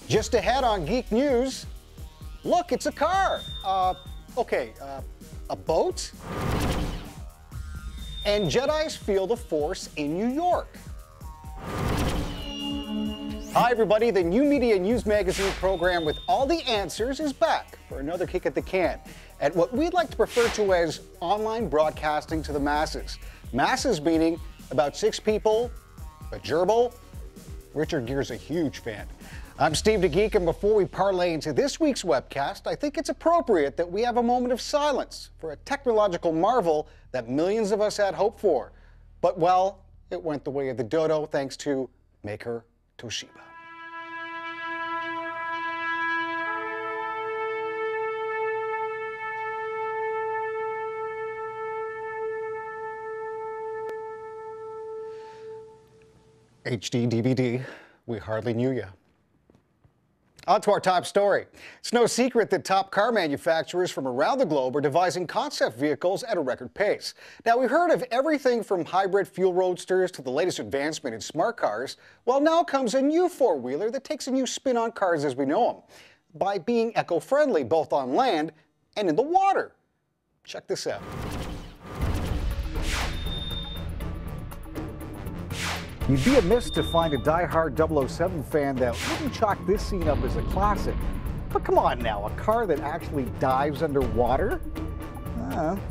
Just ahead on Geek News, look, it's a car. A boat? And Jedis feel the Force in New York. Hi everybody, the New Media News Magazine program with all the answers is back for another kick at the can at what we'd like to refer to as online broadcasting to the masses. Masses meaning about 6 people, a gerbil. Richard Gere's a huge fan. I'm Steve the Geek, and before we parlay into this week's webcast, I think it's appropriate that we have a moment of silence for a technological marvel that millions of us had hoped for. But, well, it went the way of the dodo thanks to maker Toshiba. HD DVD, we hardly knew ya. On to our top story. It's no secret that top car manufacturers from around the globe are devising concept vehicles at a record pace. Now, we heard of everything from hybrid fuel roadsters to the latest advancement in smart cars. Well, now comes a new four-wheeler that takes a new spin on cars as we know them, by being eco-friendly both on land and in the water. Check this out. You'd be amiss to find a die-hard 007 fan that wouldn't chalk this scene up as a classic. But come on now, a car that actually dives underwater?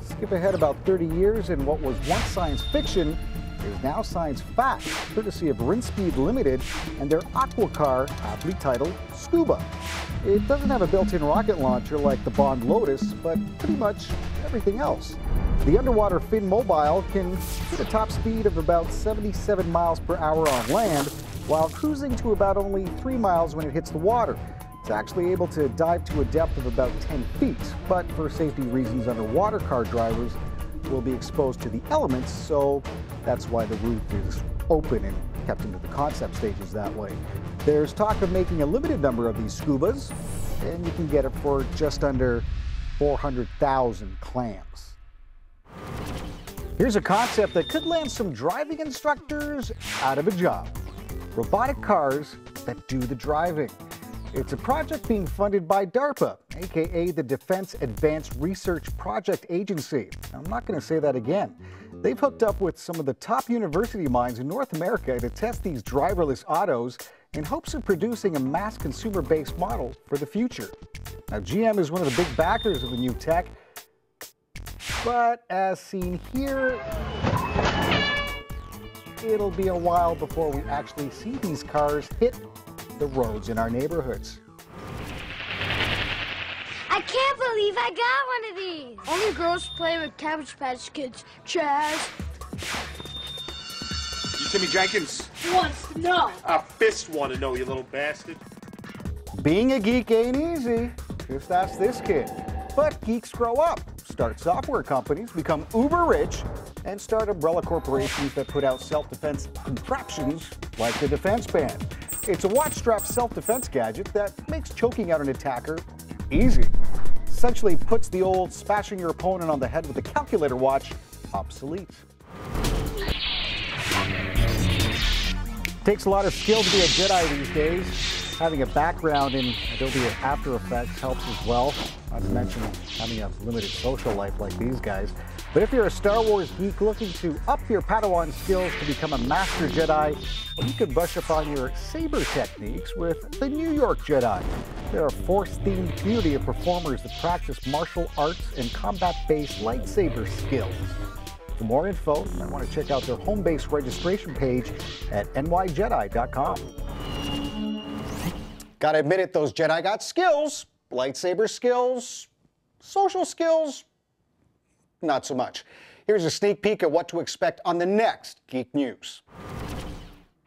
Skip ahead about 30 years and what was once science fiction is now science fact, courtesy of Rinspeed Limited and their aqua car, aptly titled Scuba. It doesn't have a built-in rocket launcher like the Bond Lotus, but pretty much everything else. The underwater Fin Mobile can hit a top speed of about 77 miles per hour on land, while cruising to about only 3 miles when it hits the water. It's actually able to dive to a depth of about 10 feet, but for safety reasons, underwater car drivers will be exposed to the elements, so that's why the roof is open and kept into the concept stages that way. There's talk of making a limited number of these Scubas, and you can get it for just under 400,000 clams. Here's a concept that could land some driving instructors out of a job. Robotic cars that do the driving. It's a project being funded by DARPA, aka the Defense Advanced Research Project Agency. I'm not going to say that again. They've hooked up with some of the top university minds in North America to test these driverless autos in hopes of producing a mass consumer-based model for the future. Now, GM is one of the big backers of the new tech, but as seen here, it'll be a while before we actually see these cars hit the roads in our neighborhoods. I can't believe I got one of these. Only girls play with Cabbage Patch Kids. Chaz. You Timmy Jenkins? Wants to know. A fist want to know, you little bastard. Being a geek ain't easy. Just ask this kid. But geeks grow up, start software companies, become uber rich, and start umbrella corporations that put out self-defense contraptions like the Defense Band. It's a watch-strap self-defense gadget that makes choking out an attacker easy. Essentially puts the old smashing your opponent on the head with a calculator watch obsolete. Takes a lot of skill to be a Jedi these days. Having a background in Adobe After Effects helps as well, not to mention having a limited social life like these guys. But if you're a Star Wars geek looking to up your Padawan skills to become a master Jedi, well, you can brush up on your saber techniques with the New York Jedi. They're a Force-themed community of performers that practice martial arts and combat-based lightsaber skills. For more info, you might want to check out their home-based registration page at nyjedi.com. Gotta admit it, those Jedi got skills. Lightsaber skills, social skills, not so much. Here's a sneak peek at what to expect on the next Geek News.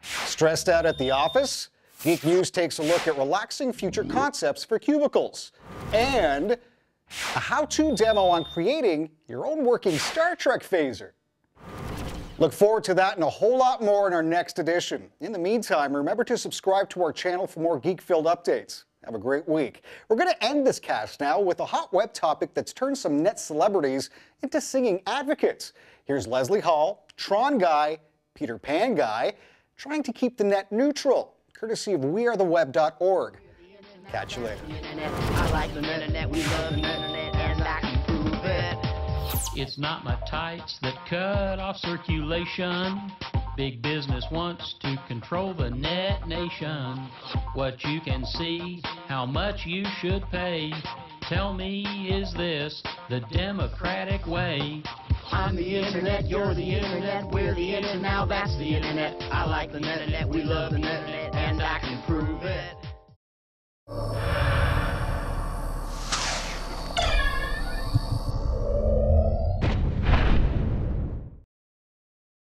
Stressed out at the office? Geek News takes a look at relaxing future concepts for cubicles. And a how-to demo on creating your own working Star Trek phaser. Look forward to that and a whole lot more in our next edition. In the meantime, remember to subscribe to our channel for more geek-filled updates. Have a great week. We're going to end this cast now with a hot web topic that's turned some net celebrities into singing advocates. Here's Leslie Hall, Tron Guy, Peter Pan Guy, trying to keep the net neutral, courtesy of wearetheweb.org. Catch you later. I like the internet, we love the internet, and I can prove it. It's not my tights that cut off circulation. Big business wants to control the net nation. What you can see, how much you should pay. Tell me, is this the democratic way? I'm the internet, you're the internet, we're the internet, now that's the internet. I like the internet, we love the internet, and I can prove it.